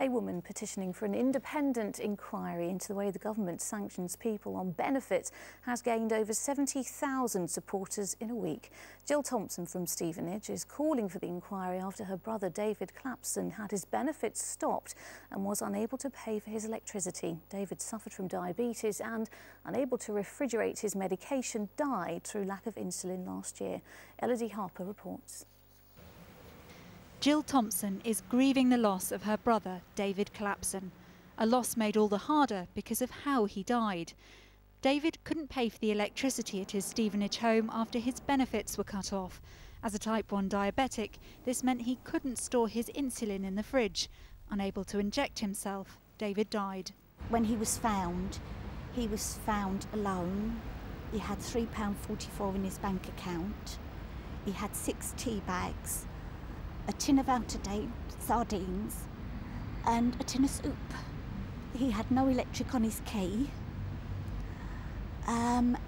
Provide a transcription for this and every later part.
A woman petitioning for an independent inquiry into the way the government sanctions people on benefits has gained over 70,000 supporters in a week. Jill Thompson from Stevenage is calling for the inquiry after her brother David Clapson had his benefits stopped and was unable to pay for his electricity. David suffered from diabetes and, unable to refrigerate his medication, died through lack of insulin last year. Elodie Harper reports. Jill Thompson is grieving the loss of her brother, David Clapson, a loss made all the harder because of how he died. David couldn't pay for the electricity at his Stevenage home after his benefits were cut off. As a type 1 diabetic, this meant he couldn't store his insulin in the fridge. Unable to inject himself, David died. When he was found alone. He had £3.44 in his bank account. He had 6 tea bags, a tin of out-of-date sardines and a tin of soup. He had no electric on his key, and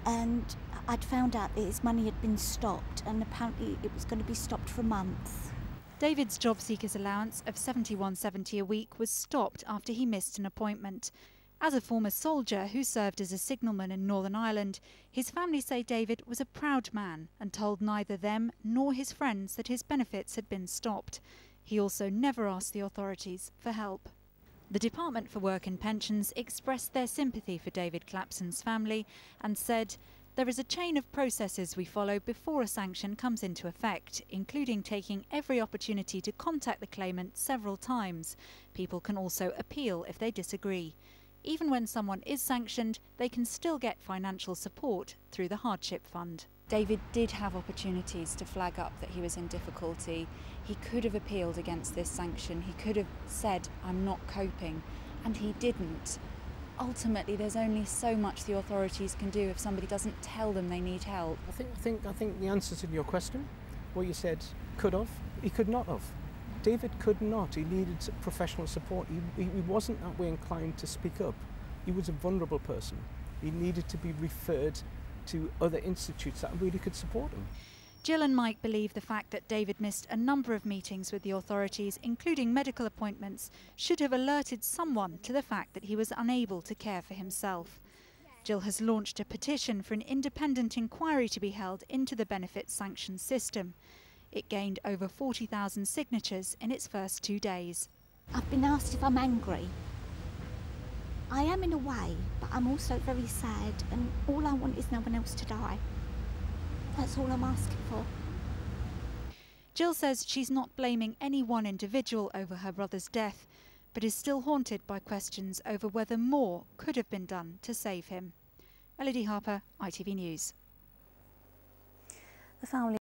I'd found out that his money had been stopped, and apparently it was going to be stopped for a month. David's job seekers allowance of £71.70 a week was stopped after he missed an appointment. As a former soldier who served as a signalman in Northern Ireland, his family say David was a proud man and told neither them nor his friends that his benefits had been stopped. He also never asked the authorities for help. The Department for Work and Pensions expressed their sympathy for David Clapson's family and said, "There is a chain of processes we follow before a sanction comes into effect, including taking every opportunity to contact the claimant several times. People can also appeal if they disagree. Even when someone is sanctioned, they can still get financial support through the Hardship Fund." David did have opportunities to flag up that he was in difficulty. He could have appealed against this sanction. He could have said, "I'm not coping," and he didn't. Ultimately, there's only so much the authorities can do if somebody doesn't tell them they need help. I think the answer to your question, what you said, could have, he could not have. David could not. He needed professional support. He wasn't that way inclined to speak up. He was a vulnerable person. He needed to be referred to other institutes that really could support him. Jill and Mike believe the fact that David missed a number of meetings with the authorities, including medical appointments, should have alerted someone to the fact that he was unable to care for himself. Jill has launched a petition for an independent inquiry to be held into the benefits sanction system. It gained over 40,000 signatures in its first 2 days. I've been asked if I'm angry. I am in a way, but I'm also very sad, and all I want is no one else to die. That's all I'm asking for. Jill says she's not blaming any one individual over her brother's death, but is still haunted by questions over whether more could have been done to save him. Elodie Harper, ITV News. The family